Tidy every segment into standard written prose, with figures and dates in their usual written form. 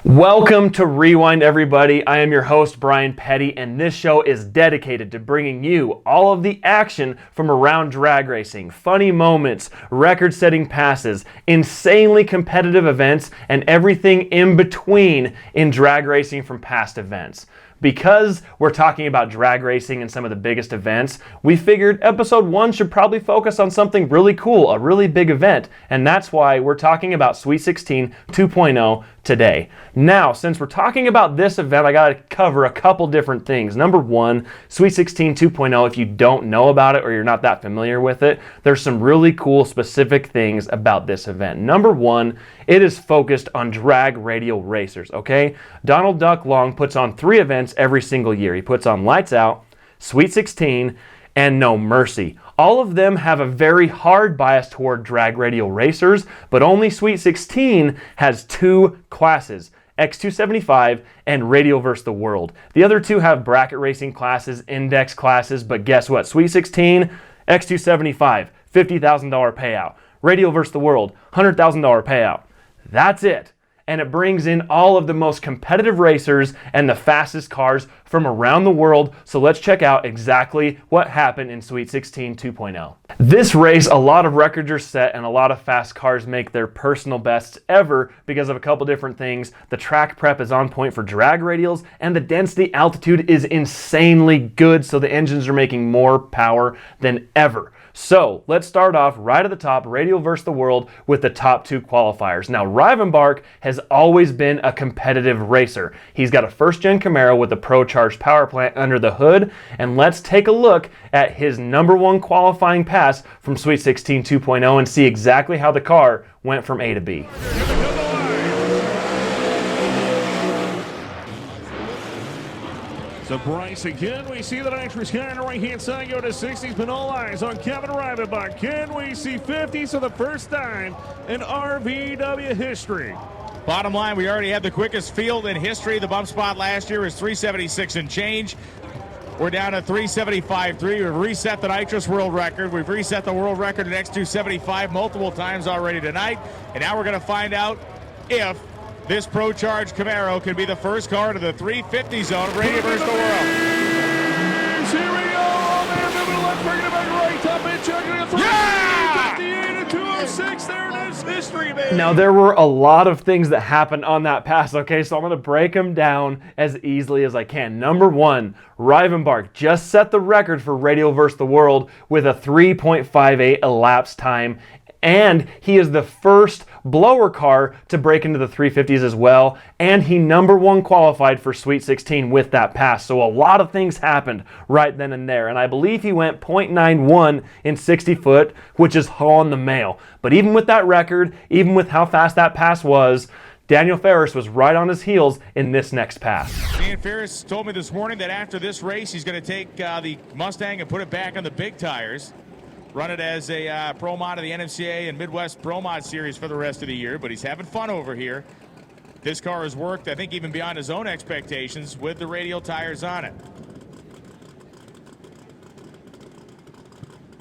Welcome to Rewind, everybody. I am your host, Brian Petty, and this show is dedicated to bringing you all of the action from around drag racing, funny moments, record-setting passes, insanely competitive events, and everything in between in drag racing from past events. Because we're talking about drag racing and some of the biggest events, we figured episode 1 should probably focus on something really cool, a really big event, and that's why we're talking about Sweet 16 2.0 today. Now, since we're talking about this event, I gotta cover a couple different things. Number one, Sweet 16 2.0, if you don't know about it or you're not that familiar with it, there's some really cool specific things about this event. Number one, it is focused on drag radial racers, okay? Donald Duck Long puts on 3 events every single year. He puts on Lights Out, Sweet 16, and No Mercy. All of them have a very hard bias toward drag radial racers, but only Sweet 16 has 2 classes, X275 and Radial vs. the World. The other 2 have bracket racing classes, index classes, but guess what? Sweet 16, X275, $50,000 payout. Radial vs. the World, $100,000 payout. That's it. And it brings in all of the most competitive racers and the fastest cars from around the world. So let's check out exactly what happened in Sweet 16 2.0. This race, a lot of records are set and a lot of fast cars make their personal bests ever because of a couple different things. The track prep is on point for drag radials and the density altitude is insanely good, so the engines are making more power than ever. So let's start off right at the top, Radial vs. the World, with the top 2 qualifiers. Now, Rivenbark has always been a competitive racer. He's got a first-gen Camaro with a Pro-Charged power plant under the hood, and let's take a look at his number 1 qualifying pass from Sweet 16 2.0 and see exactly how the car went from A to B. So Bryce again, we see the nitrous car on the right-hand side go to 60s, but all eyes on Kevin Rivenbark. Can we see 50s for the first time in RVW history? Bottom line, we already had the quickest field in history. The bump spot last year was 376 and change. We're down to 375.3. We've reset the nitrous world record. We've reset the world record in X275 multiple times already tonight. And now we're going to find out if this Pro-Charged Camaro can be the first car to the 350 zone of Radial vs. the World. Here we go. Oh, man, moving left, bringing it back right. Top end, chugging it through. Yeah! 58 and 206. There it is. History, man. Now, there were a lot of things that happened on that pass, okay? So I'm going to break them down as easily as I can. Number 1, Rivenbark just set the record for Radial vs. the World with a 3.58 elapsed time. And he is the first blower car to break into the 350s as well. And he number 1 qualified for Sweet 16 with that pass. So a lot of things happened right then and there. And I believe he went 0.91 in 60 foot, which is hauling the mail. But even with that record, even with how fast that pass was, Daniel Ferris was right on his heels in this next pass. Dan Ferris told me this morning that after this race, he's going to take the Mustang and put it back on the big tires. Run it as a Pro Mod of the NMCA and Midwest Pro Mod Series for the rest of the year, but he's having fun over here. This car has worked, I think, even beyond his own expectations with the radial tires on it.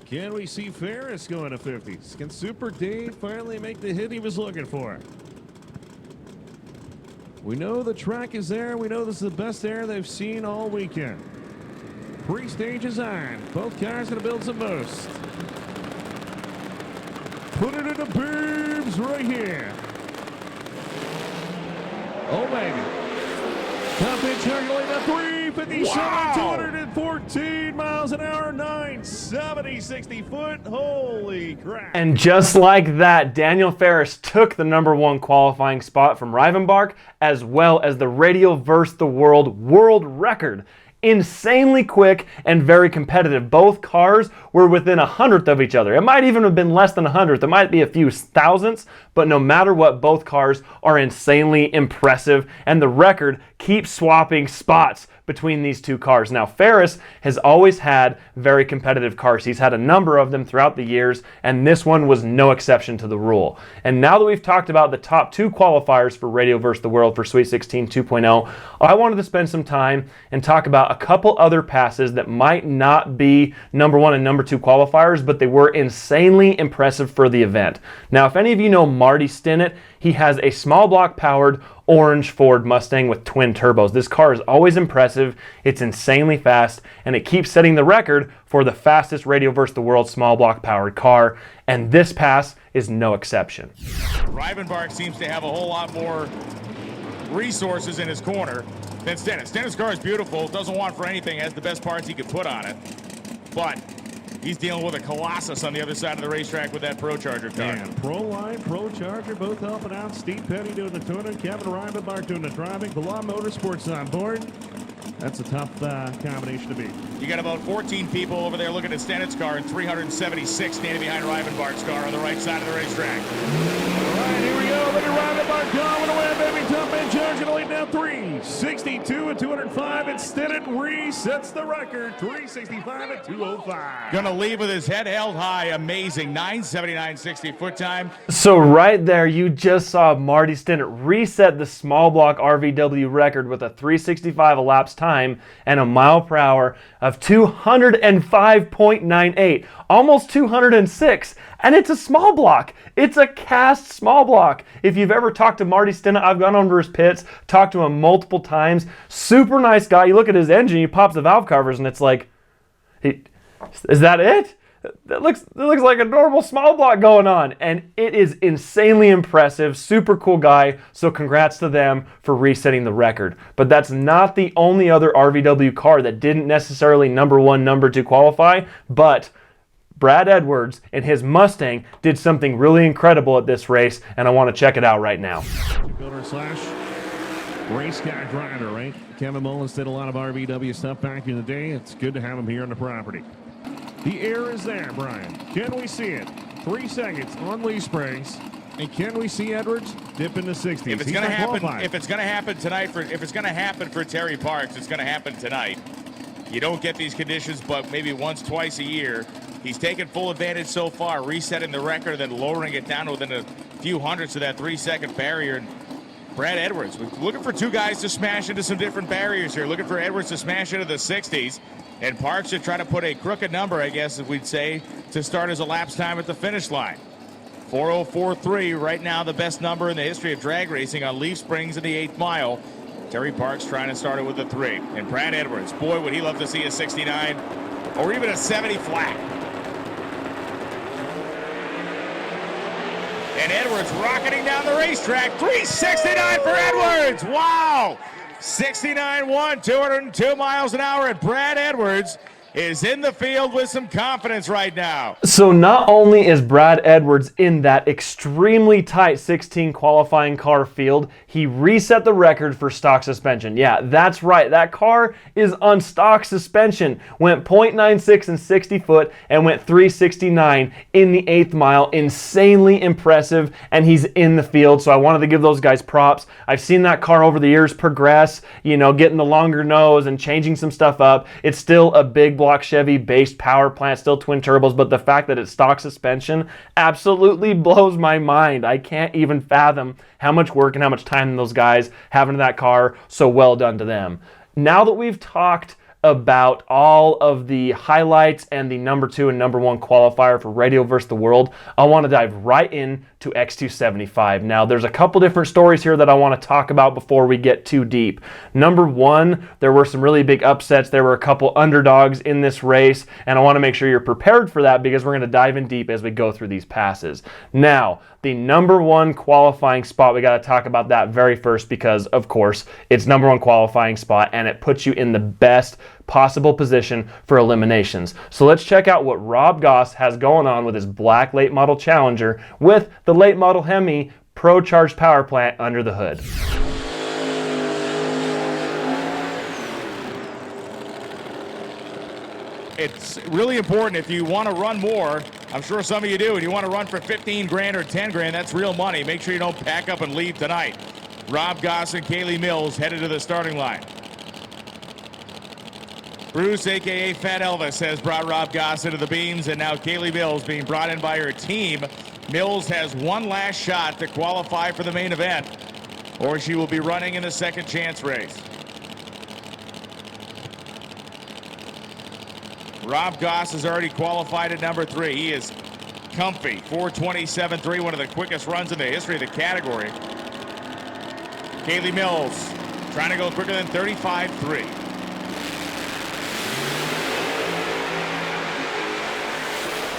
Can we see Ferris going to 50s? Can Super Dave finally make the hit he was looking for? We know the track is there. We know this is the best air they've seen all weekend. Pre-stage is on. Both cars going to build some boost. Put it in the beams right here. Oh, baby. Top end circulating at 357, wow. 214 miles an hour, 970, 60 foot. Holy crap. And just like that, Daniel Ferris took the number 1 qualifying spot from Rivenbark, as well as the Radial vs. the World record. Insanely quick and very competitive. Both cars were within 100th of each other. It might even have been less than 100th. It might be a few thousandths, but no matter what, both cars are insanely impressive, and the record keeps swapping spots between these 2 cars. Now, Ferris has always had very competitive cars. He's had a number of them throughout the years, and this one was no exception to the rule. And now that we've talked about the top 2 qualifiers for Radial vs. the World for Sweet 16 2.0, I wanted to spend some time and talk about a couple other passes that might not be number 1 and number 2 qualifiers, but they were insanely impressive for the event. Now, if any of you know Marty Stinnett, he has a small block powered orange Ford Mustang with twin turbos. This car is always impressive, it's insanely fast, and it keeps setting the record for the fastest radio versus the world small block powered car, and this pass is no exception. Rivenbark seems to have a whole lot more resources in his corner than Stennis. Stennis' car is beautiful, doesn't want for anything, has the best parts he could put on it, but he's dealing with a Colossus on the other side of the racetrack with that ProCharger car. And ProLine, ProCharger, both helping out. Steve Petty doing the tuning, Kevin Rivenbark doing the driving. The Law Motorsports on board. That's a tough combination to beat. You got about 14 people over there looking at Stennett's car and 376 standing behind Rivenbark's car on the right side of the racetrack. All right, here we go. Look at Rivenbark going away, baby. Top man charge going to lead now 362 and 205. And Stennett resets the record, 365 and 205. Gonna leave with his head held high. Amazing. 9:79.60 foot time. So right there, you just saw Marty Stennett reset the small block RVW record with a 365 elapsed time and a mile per hour of 205.98, almost 206, and it's a small block. It's a cast small block. If you've ever talked to Marty Stennett, I've gone over his pits, talked to him multiple times. Super nice guy. You look at his engine, he pops the valve covers, and it's like, is that it? That looks like a normal small block going on, and it is insanely impressive. Super cool guy, so congrats to them for resetting the record. But that's not the only other RVW car that didn't necessarily number 1, number 2 qualify, but Brad Edwards and his Mustang did something really incredible at this race, and I want to check it out right now. Race car driver, right? Kevin Mullins did a lot of RVW stuff back in the day. It's good to have him here on the property. The air is there, Brian. Can we see it? 3 seconds on leaf springs. And can we see Edwards dip in the 60s? If it's going to happen tonight, if it's going to happen for Terry Parks, it's going to happen tonight. You don't get these conditions, but maybe once, twice a year. He's taken full advantage so far, resetting the record, then lowering it down within a few hundredths of that 3-second barrier. And Brad Edwards, we're looking for two guys to smash into some different barriers here. Looking for Edwards to smash into the 60s. And Parks to try to put a crooked number, I guess, as we'd say, to start his elapsed time at the finish line. 4:04.3, right now the best number in the history of drag racing on leaf springs in the 8th mile. Terry Parks trying to start it with a 3. And Brad Edwards, boy, would he love to see a 69 or even a 70 flat. And Edwards rocketing down the racetrack. 369 for Edwards. Wow. 69.1, 202 miles an hour, and Brad Edwards is in the field with some confidence right now. So not only is Brad Edwards in that extremely tight 16 qualifying car field, he reset the record for stock suspension. Yeah, that's right. That car is on stock suspension. Went 0.96 in 60 foot and went 369 in the 8th mile. Insanely impressive, and he's in the field, so I wanted to give those guys props. I've seen that car over the years progress, you know, getting the longer nose and changing some stuff up. It's still a big block Chevy based power plant, still twin turbos, but the fact that it's stock suspension absolutely blows my mind. I can't even fathom how much work and how much time those guys have into that car, so well done to them. Now that we've talked about all of the highlights and the number 2 and number 1 qualifier for Radio versus the World, I want to dive right in to X275. Now, there's a couple different stories here that I want to talk about before we get too deep. Number 1, there were some really big upsets. There were a couple underdogs in this race, and I want to make sure you're prepared for that because we're going to dive in deep as we go through these passes. Now, the number 1 qualifying spot, we got to talk about that very first because, of course, it's number 1 qualifying spot and it puts you in the best possible position for eliminations. So let's check out what Rob Goss has going on with his black late model Challenger with the late model Hemi Pro Charged power plant under the hood. It's really important if you want to run more. I'm sure some of you do, and you want to run for 15 grand or 10 grand. That's real money. Make sure you don't pack up and leave tonight. Rob Goss and Kaylee Mills headed to the starting line. Bruce, a.k.a. Fat Elvis, has brought Rob Goss into the beams, and now Kaylee Mills being brought in by her team. Mills has one last shot to qualify for the main event, or she will be running in the second chance race. Rob Goss has already qualified at number 3. He is comfy. 4:27.3, one of the quickest runs in the history of the category. Kaylee Mills trying to go quicker than 35.3.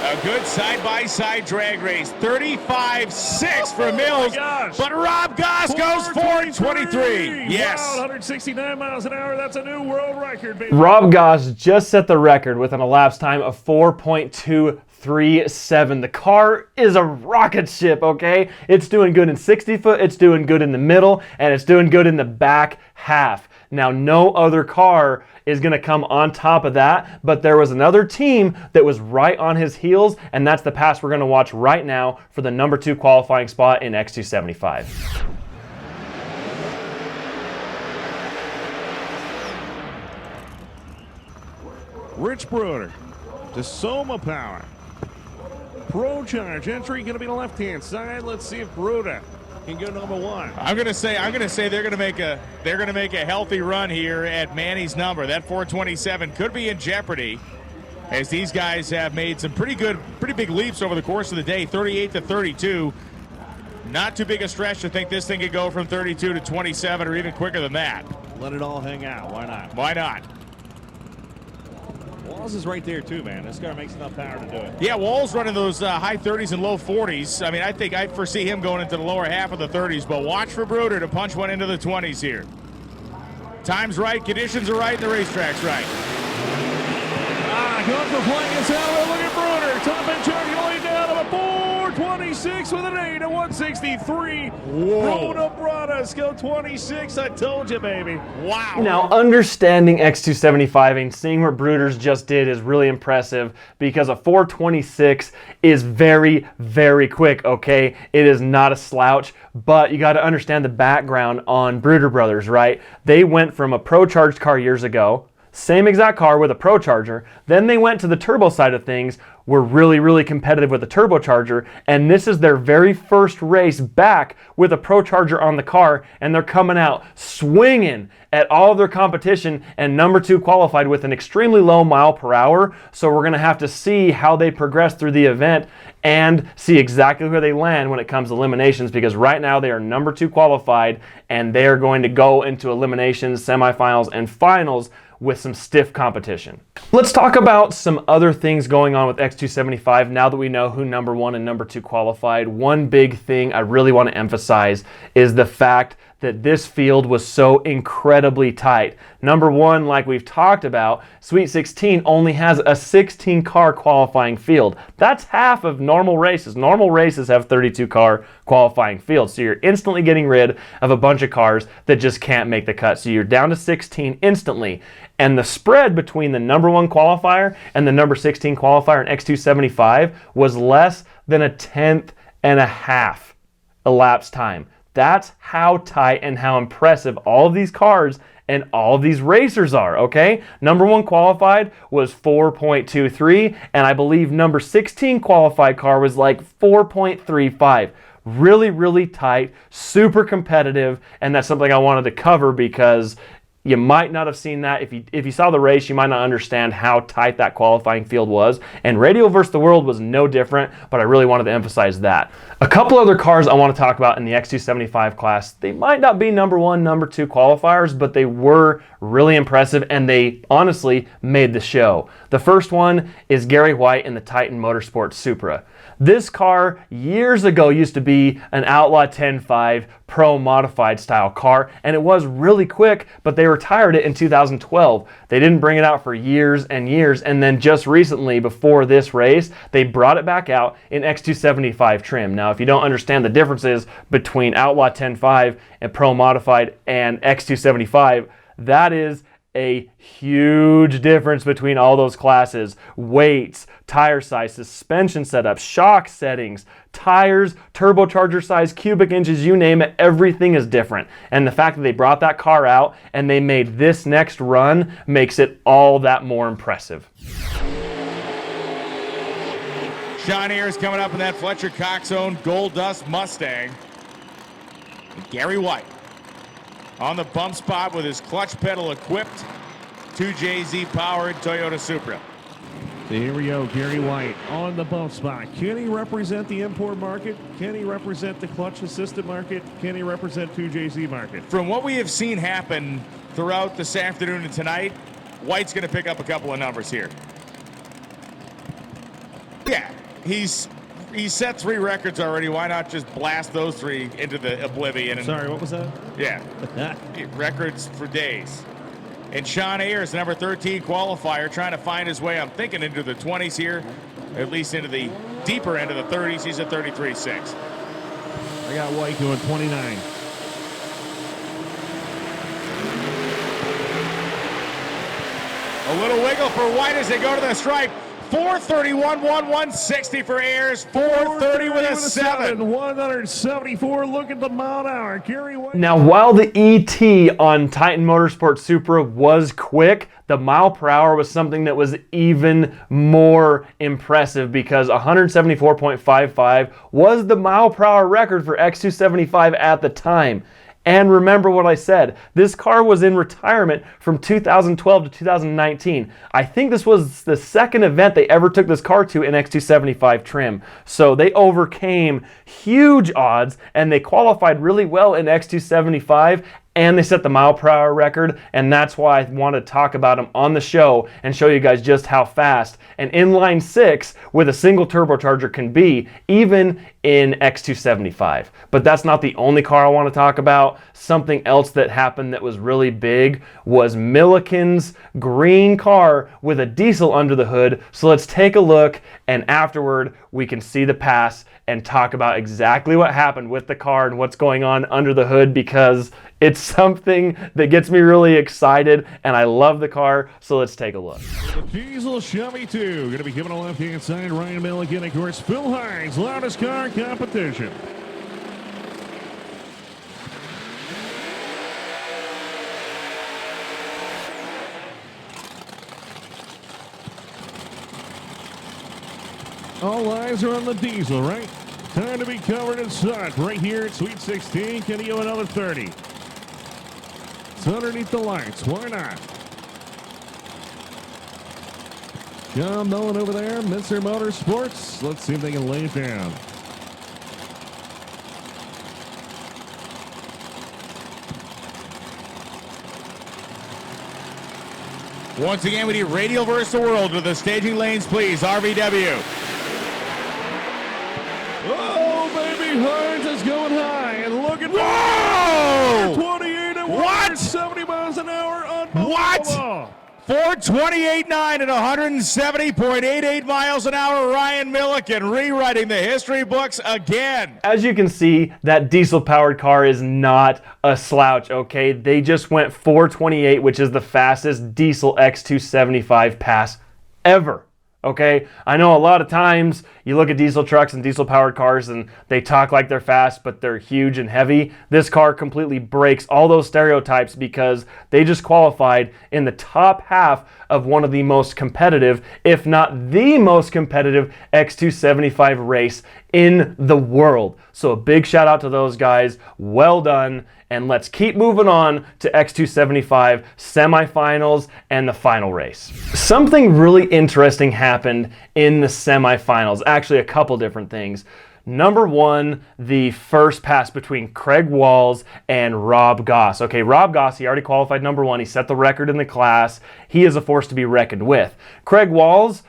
A good side-by-side drag race. 35.6 for Mills. But Rob Goss goes 4.23. Yes. Wow, 169 miles an hour. That's a new world record, baby. Rob Goss just set the record with an elapsed time of 4.237. The car is a rocket ship, okay? It's doing good in 60 foot, it's doing good in the middle, and it's doing good in the back half. Now, no other car is going to come on top of that, but there was another team that was right on his heels, and that's the pass we're going to watch right now for the number 2 qualifying spot in X275. Rich Bruder to Soma Power. Pro Charge entry going to be the left-hand side. Let's see if Bruder can go number 1. I'm gonna say they're gonna make a healthy run here at Manny's number. That 427 could be in jeopardy, as these guys have made some pretty big leaps over the course of the day. 38 to 32. Not too big a stretch to think this thing could go from 32 to 27 or even quicker than that. Let it all hang out. Why not? Why not? Walls is right there too, man. This car makes enough power to do it. Yeah, Wall's running those high 30s and low 40s. I mean, I think I foresee him going into the lower half of the 30s, but watch for Bruder to punch one into the 20s here. Time's right, conditions are right, and the racetrack's right. Going for flying us out. Look at Bruder. Top end charge going down to a 426 with an 8 at 163. Whoa. Bruder Bradas go 26. I told you, baby. Wow. Now, understanding X275 and seeing what Bruders just did is really impressive, because a 426 is very, very quick, okay? It is not a slouch, but you got to understand the background on Bruder Brothers, right? They went from a Pro Charged car years ago, same exact car with a Pro Charger. Then they went to the turbo side of things, were really, really competitive with the turbocharger, and this is their very first race back with a Pro Charger on the car, and they're coming out swinging at all of their competition, and number 2 qualified with an extremely low mile per hour. So we're going to have to see how they progress through the event and see exactly where they land when it comes to eliminations, because right now they are number 2 qualified, and they are going to go into eliminations, semifinals, and finals with some stiff competition. Let's talk about some other things going on with X275 now that we know who number 1 and number 2 qualified. One big thing I really want to emphasize is the fact that this field was so incredibly tight. Number 1, like we've talked about, Sweet 16 only has a 16 car qualifying field. That's half of normal races. Normal races have 32 car qualifying fields, so you're instantly getting rid of a bunch of cars that just can't make the cut. So you're down to 16 instantly. And the spread between the number 1 qualifier and the number 16 qualifier in X275 was less than a 1/10 and a half elapsed time. That's how tight and how impressive all of these cars and all of these racers are, okay? Number 1 qualified was 4.23, and I believe number 16 qualified car was like 4.35. Really, really tight, super competitive, and that's something I wanted to cover because you might not have seen that. If you saw the race, you might not understand how tight that qualifying field was. And Radial versus the World was no different, but I really wanted to emphasize that. A couple other cars I want to talk about in the X275 class. They might not be number 1, number 2 qualifiers, but they were really impressive, and they honestly made the show. The first one is Gary White in the Titan Motorsports Supra. This car years ago used to be an Outlaw 10.5 Pro modified style car, and it was really quick, but they retired it in 2012. They didn't bring it out for years and years, and then just recently, before this race, they brought it back out in X275 trim. Now, if you don't understand the differences between Outlaw 10.5 and Pro modified and X275, that is a huge difference between all those classes. Weights, tire size, suspension setup, shock settings, tires, turbocharger size, cubic inches, you name it, everything is different. And the fact that they brought that car out and they made this next run makes it all that more impressive. Sean Ayers coming up in that Fletcher Cox-owned Gold Dust Mustang. And Gary White on the bump spot with his clutch pedal equipped 2JZ powered Toyota Supra. Here we go, Gary White on the bump spot. Can he represent the import market? Can he represent the clutch assisted market? Can he represent 2JZ market? From what we have seen happen throughout this afternoon and tonight, White's going to pick up a couple of numbers here. Yeah, he's set 3 records already. Why not just blast those 3 into the oblivion? And, Sorry, what was that? yeah, records for days. And Sean Ayers, number 13 qualifier, trying to find his way, I'm thinking, into the 20s here, at least into the deeper end of the 30s. He's at 33.6. I got White going 29. A little wiggle for White as they go to the stripe. 431, 160 for Ayers. 430 with a 7. 174. Look at the mile an hour. Gary White. Now, while the ET on Titan Motorsport Supra was quick, the mile per hour was something that was even more impressive because 174.55 was the mile per hour record for X275 at the time. And remember what I said, this car was in retirement from 2012 to 2019. I think this was the second event they ever took this car to in X275 trim. So they overcame huge odds and they qualified really well in X275 and they set the mile per hour record, and that's why I want to talk about them on the show and show you guys just how fast an inline 6 with a single turbocharger can be, even in X275. But that's not the only car I want to talk about. Something else that happened that was really big was Milliken's green car with a diesel under the hood. So let's take a look, and afterward we can see the pass and talk about exactly what happened with the car and what's going on under the hood, because it's something that gets me really excited and I love the car. So let's take a look. The diesel Chevy 2 going to be given a left-hand side. Ryan Milliken, of course, Phil Hines, loudest car competition. All eyes are on the diesel, right? Time to be covered in sun. Right here at Sweet 16. Can he go another 30? It's underneath the lights. Why not? John Nolan over there, Mincer Motorsports. Let's see if they can lay it down. Once again, we need Radial versus the world to the staging lanes, please. RVW. Oh, baby, Hines is going high. And look at Whoa! 28 and What? 70 miles an hour. What? 428.9 at 170.88 miles an hour. Ryan Milliken rewriting the history books again. As you can see, that diesel-powered car is not a slouch, okay? They just went 428, which is the fastest diesel X275 pass ever. Okay, I know a lot of times you look at diesel trucks and diesel powered cars and they talk like they're fast, but they're huge and heavy. This car completely breaks all those stereotypes because they just qualified in the top half of one of the most competitive, if not the most competitive X275 race in the world. So a big shout out to those guys. Well done. And let's keep moving on to X275 semifinals and the final race. Something really interesting happened in the semifinals. Actually, a couple different things. Number one, the first pass between Craig Walls and Rob Goss. Okay, Rob Goss, he already qualified number one. He set the record in the class. He is a force to be reckoned with. Craig Walls,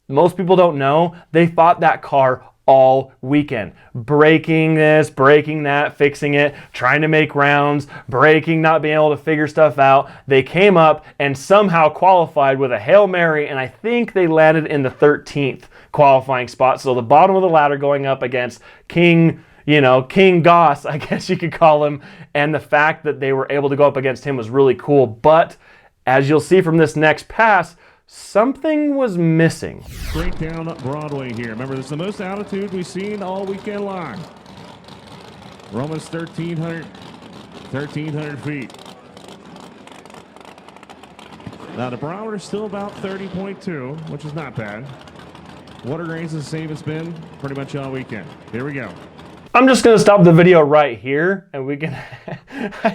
most people don't know, they fought that car all weekend. Breaking this, breaking that, fixing it, trying to make rounds, breaking, not being able to figure stuff out. They came up and somehow qualified with a Hail Mary, and I think they landed in the 13th qualifying spot. So the bottom of the ladder going up against King Goss, I guess you could call him. And the fact that they were able to go up against him was really cool. But as you'll see from this next pass, something was missing. Straight down Broadway here. Remember, this is the most altitude we've seen all weekend long. We're almost 1,300 feet. Now, the barometer's still about 30.2, which is not bad. Water grains is the same it's been pretty much all weekend. Here we go. I'm just going to stop the video right here, and we can,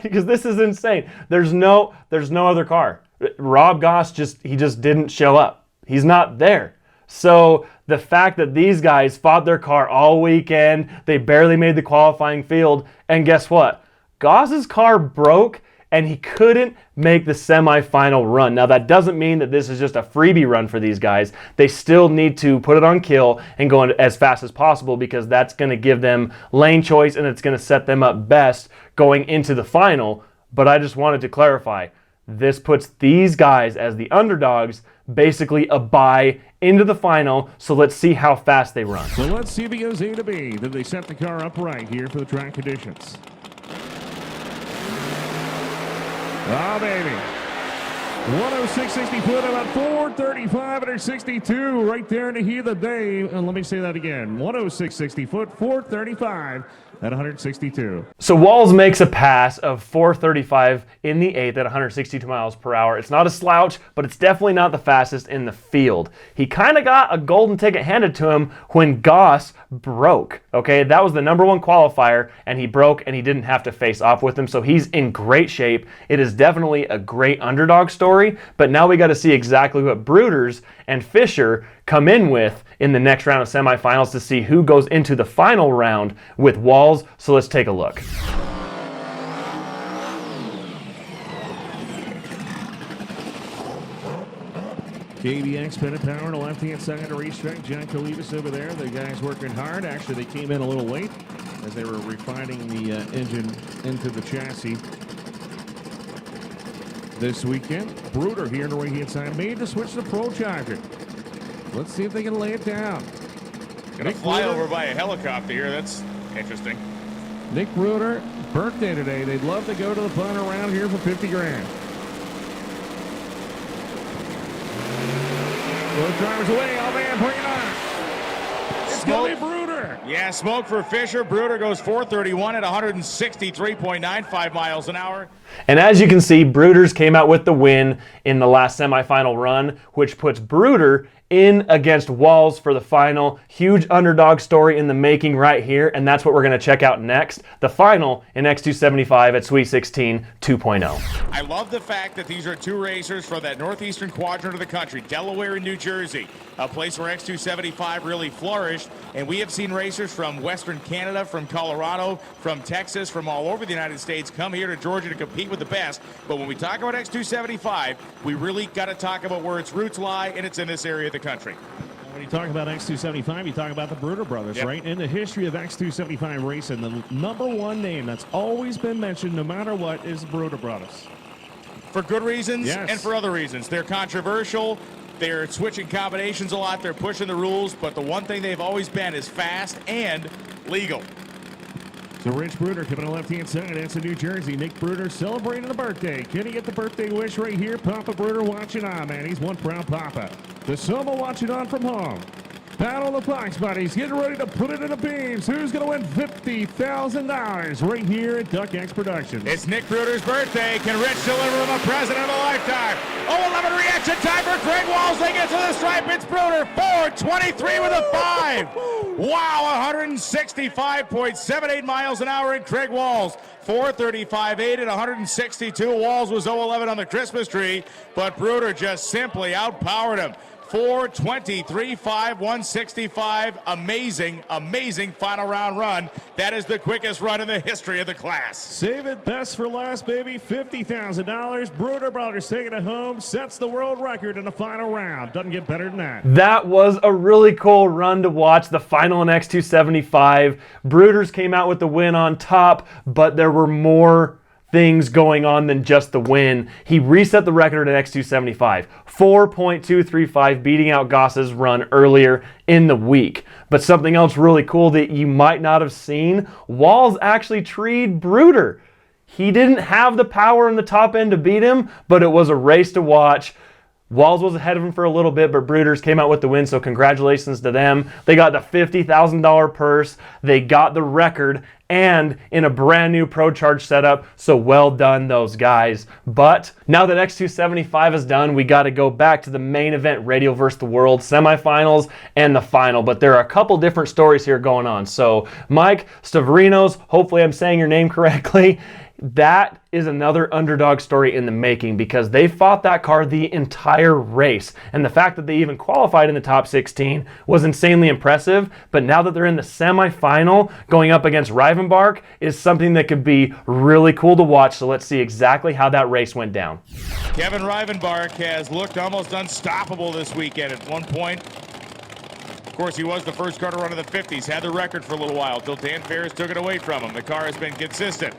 because this is insane. There's no other car. Rob Goss just didn't show up. He's not there. So the fact that these guys fought their car all weekend, they barely made the qualifying field, and guess what? Goss's car broke and he couldn't make the semifinal run. Now that doesn't mean that this is just a freebie run for these guys. They still need to put it on kill and go as fast as possible, because that's going to give them lane choice and it's going to set them up best going into the final. But I just wanted to clarify, this puts these guys as the underdogs, basically a bye into the final. So let's see how fast they run. So let's see if he goes A to B. Did they set the car up right here for the track conditions? Oh, baby. 106.60 foot, about 435 under 62 right there in the heat of the day. And let me say that again. 106.60 foot, 435 at 162. So Walls makes a pass of 435 in the 8th at 162 miles per hour. It's not a slouch, but it's definitely not the fastest in the field. He kind of got a golden ticket handed to him when Goss broke. Okay, that was the #1 qualifier, and he broke and he didn't have to face off with him, so he's in great shape. It is definitely a great underdog story, but now we got to see exactly what Bruders and Fisher come in with in the next round of semifinals to see who goes into the final round with Walls. So let's take a look. KBX Bennett Power on the left-hand side of the racetrack. John Colibas over there. The guys working hard. Actually, they came in a little late as they were refining the engine into the chassis this weekend. Bruder here on the right-hand side made the switch to Pro Charger. Let's see if they can lay it down. Gonna fly over by a helicopter here. That's interesting. Nick Bruder, birthday today. They'd love to go to the final round here for 50 grand. Both drivers away. Oh, man, bring it on. It's going to be Bruder. Yeah, smoke for Fisher. Bruder goes 431 at 163.95 miles an hour. And as you can see, Bruders came out with the win in the last semifinal run, which puts Bruder in against Walls for the final. Huge underdog story in the making right here, and that's what we're going to check out next. The final in X275 at Sweet 16 2.0. I love the fact that these are two racers from that northeastern quadrant of the country, Delaware and New Jersey, a place where X275 really flourished. And we have seen racers from Western Canada, from Colorado, from Texas, from all over the United States come here to Georgia to compete with the best. But when we talk about X275, we really got to talk about where its roots lie, and it's in this area of the country. When you talk about X275, you talk about the Bruder brothers, Yep. right? In the history of X275 racing, the #1 name that's always been mentioned no matter what is the Bruder brothers. For good reasons Yes. and for other reasons. They're controversial. They're switching combinations a lot. They're pushing the rules. But the one thing they've always been is fast and legal. So Rich Bruder coming on the left-hand side. That's in New Jersey. Nick Bruder celebrating a birthday. Can he get the birthday wish right here? Papa Bruder watching on, man. He's one proud papa. The Soma watching on from home. Battle of the Fox Buddies getting ready to put it in the beams. Who's going to win $50,000 right here at Duck X Productions? It's Nick Bruder's birthday. Can Rich deliver him a present of a lifetime? 0-11 reaction time for Craig Walls. They get to the stripe. It's Bruder. 423 with a 5. Wow, 165.78 miles an hour in Craig Walls. 435.8 at 162. Walls was 0-11 on the Christmas tree, but Bruder just simply outpowered him. 423.5, 165. Amazing, amazing final round run. That is the quickest run in the history of the class. Save it best for last, baby. $50,000. Bruder Brothers taking it home. Sets the world record in the final round. Doesn't get better than that. That was a really cool run to watch, the final in X275. Bruders came out with the win on top, but there were more things going on than just the win. He reset the record at X275, 4.235, beating out Goss's run earlier in the week. But something else really cool that you might not have seen, Walls actually treed Bruder. He didn't have the power in the top end to beat him, but it was a race to watch. Walls was ahead of him for a little bit, but Bruders came out with the win, so congratulations to them. They got the $50,000 purse, they got the record, and in a brand new Pro Charge setup, so well done those guys. But now that X275 is done, we got to go back to the main event, Radial vs. the World, semifinals, and the final. But there are a couple different stories here going on. So Mike Stavrinos, hopefully I'm saying your name correctly, That is another underdog story in the making because they fought that car the entire race. And the fact that they even qualified in the top 16 was insanely impressive. But now that they're in the semifinal going up against Rivenbark is something that could be really cool to watch. So let's see exactly how that race went down. Kevin Rivenbark has looked almost unstoppable this weekend. At one point, of course, he was the first car to run in the 50s, had the record for a little while until Dan Ferris took it away from him. The car has been consistent.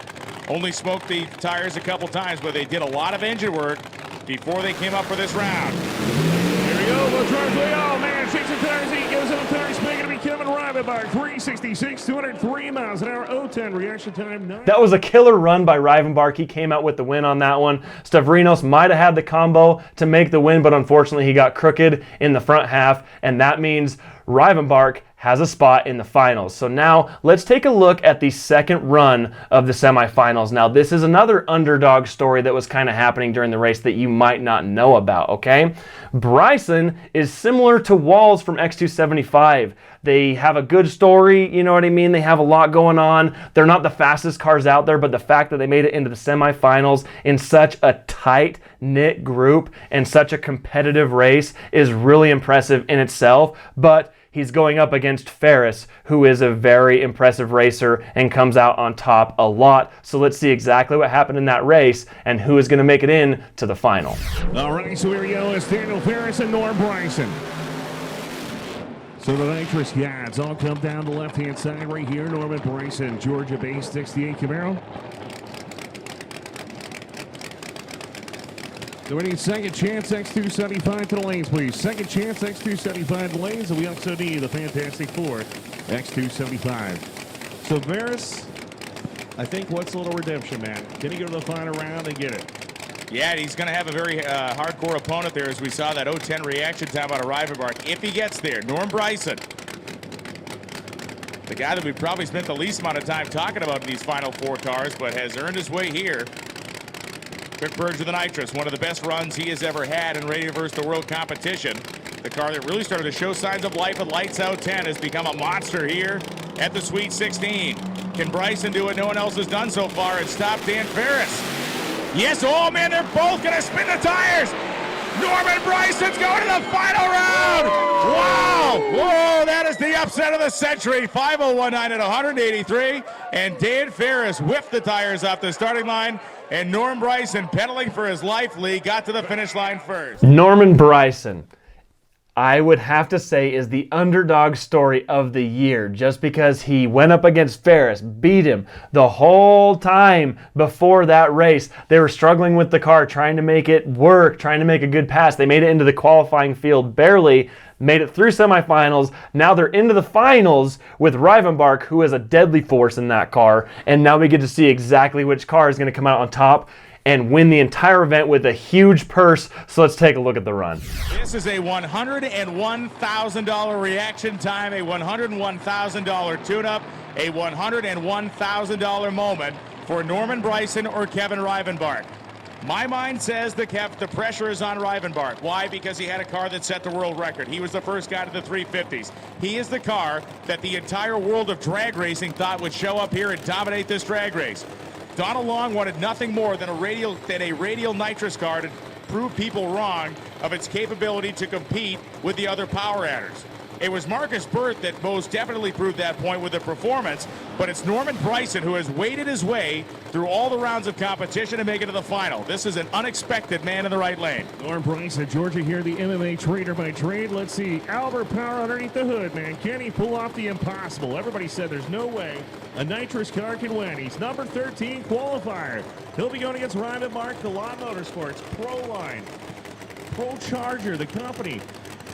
Only smoked the tires a couple times, but they did a lot of engine work before they came up for this round. Here we go. Let's try to play. Oh, man. Shakes the tires. He goes in the tires. Going to be Kevin Rivenbark. 366, 203 miles an hour. 0-10 reaction time. That was a killer run by Rivenbark. He came out with the win on that one. Stavrinos might have had the combo to make the win, but unfortunately he got crooked in the front half, and that means Rivenbark has a spot in the finals. So now let's take a look at the second run of the semifinals. Now this is another underdog story that was kind of happening during the race that you might not know about, okay? Bryson is similar to Walls from X275. They have a good story, you know what I mean? They have a lot going on. They're not the fastest cars out there, but the fact that they made it into the semifinals in such a tight-knit group and such a competitive race is really impressive in itself. But he's going up against Ferris, who is a very impressive racer and comes out on top a lot. So let's see exactly what happened in that race and who is going to make it in to the final. All right, so here we go. It's Daniel Ferris and Norm Bryson. So the nitrous yads all come down the left-hand side right here. Norman Bryson, Georgia-based 68 Camaro. So we need second chance X275 to the lanes, please. Second chance X275 to the lanes, and we also need the Fantastic Four X275. So Ferris, I think what's a little redemption, man? Can he go to the final round and get it? Yeah, and he's going to have a very hardcore opponent there, as we saw that 0-10 reaction time out of Rivenbark. If he gets there, Norm Bryson, the guy that we probably spent the least amount of time talking about in these final four cars, but has earned his way here. Quick purge of the nitrous, one of the best runs he has ever had in Radio vs. the World competition. The car that really started to show signs of life at Lights Out 10 has become a monster here at the Sweet 16. Can Bryson do what no one else has done so far and stop Dan Ferris? Yes, oh man, they're both going to spin the tires. Norman Bryson's going to the final round. Wow, whoa, that is the upset of the century. 5:01.9 at 183, and Dan Ferris whiffed the tires off the starting line, and Norm Bryson, pedaling for his life, Lee, got to the finish line first. Norman Bryson, I would have to say, is the underdog story of the year just because he went up against Ferris, beat him the whole time before that race. They were struggling with the car, trying to make it work, trying to make a good pass. They made it into the qualifying field barely, made it through semifinals. Now they're into the finals with Rivenbark, who is a deadly force in that car, and now we get to see exactly which car is going to come out on top and win the entire event with a huge purse. So let's take a look at the run. This is a $101,000 reaction time, a $101,000 tune-up, a $101,000 moment for Norman Bryson or Kevin Rivenbark. My mind says the pressure is on Rivenbark. Why? Because he had a car that set the world record. He was the first guy to the 350s. He is the car that the entire world of drag racing thought would show up here and dominate this drag race. Donald Long wanted nothing more than a radial nitrous car to prove people wrong of its capability to compete with the other power adders. It was Marcus Burt that most definitely proved that point with the performance, but it's Norman Bryson who has waded his way through all the rounds of competition to make it to the final. This is an unexpected man in the right lane. Norm Bryson, Georgia here, the MMA trader by trade. Let's see, Albert Power underneath the hood, man. Can he pull off the impossible? Everybody said there's no way a nitrous car can win. He's number 13 qualifier. He'll be going against Rivenbark, the Law Motorsports Pro Line. Pro Charger, the company,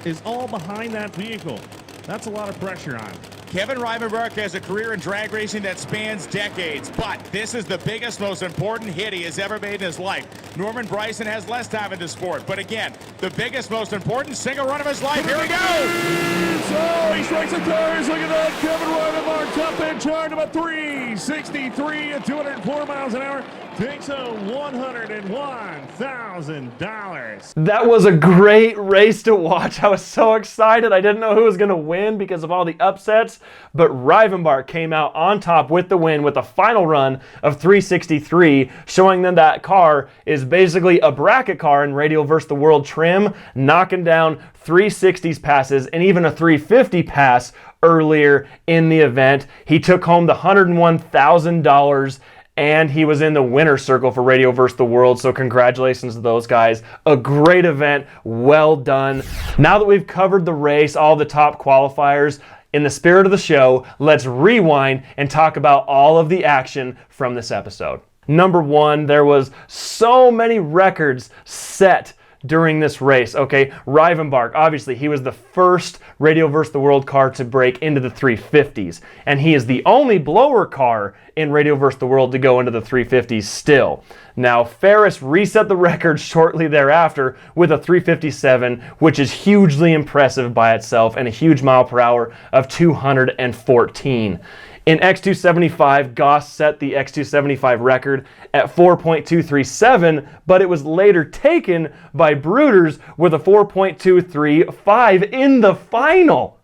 is all behind that vehicle. That's a lot of pressure on him. Kevin Rivenbark has a career in drag racing that spans decades, but this is the biggest, most important hit he has ever made in his life. Norman Bryson has less time in the sport, but again, the biggest, most important single run of his life. Here we go! So he strikes the tires. Look at that. Kevin Rivenbark, top end charge, about 363 at 204 miles an hour. takes home $101,000. That was a great race to watch. I was so excited. I didn't know who was going to win because of all the upsets, but Rivenbark came out on top with the win with a final run of 363, showing them that car is basically a bracket car in Radial vs. the World trim, knocking down 360s passes and even a 350 pass earlier in the event. He took home the $101,000 and he was in the winner's circle for Radial vs. the World, so congratulations to those guys. A great event, well done. Now that we've covered the race, all the top qualifiers, in the spirit of the show, let's rewind and talk about all of the action from this episode. Number one, there was so many records set during this race, okay? Rivenbark, obviously, he was the first Radial vs. the World car to break into the 350s, and he is the only blower car in Radial vs. the World to go into the 350s still. Now, Ferris reset the record shortly thereafter with a 357, which is hugely impressive by itself, and a huge mile per hour of 214. In X275, Goss set the X275 record at 4.237, but it was later taken by Bruters with a 4.235 in the final.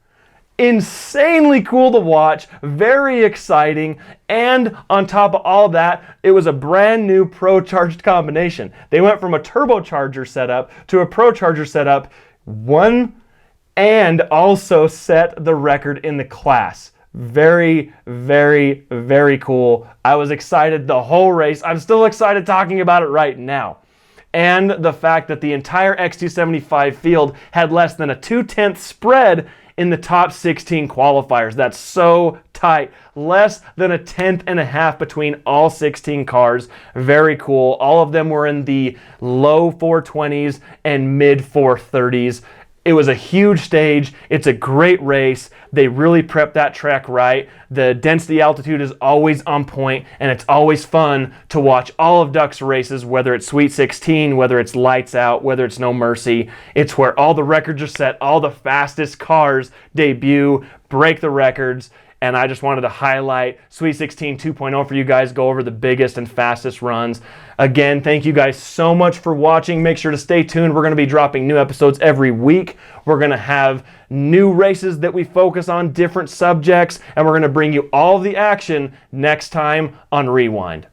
Insanely cool to watch, very exciting, and on top of all that, it was a brand new Pro-Charged combination. They went from a turbocharger setup to a Pro-Charger setup, and also set the record in the class. Very, very, very cool. I was excited the whole race. I'm still excited talking about it right now. And the fact that the entire X275 field had less than a 2/10 spread in the top 16 qualifiers. That's so tight. Less than a 1/10.5 between all 16 cars. Very cool. All of them were in the low 420s and mid 430s. It was a huge stage. It's a great race. They really prepped that track right. The density altitude is always on point, and it's always fun to watch all of Duck's races, whether it's Sweet 16, whether it's Lights Out, whether it's No Mercy. It's where all the records are set, all the fastest cars debut, break the records, and I just wanted to highlight Sweet 16 2.0 for you guys, go over the biggest and fastest runs. Again, thank you guys so much for watching. Make sure to stay tuned. We're going to be dropping new episodes every week. We're going to have new races that we focus on, different subjects, and we're going to bring you all the action next time on Rewind.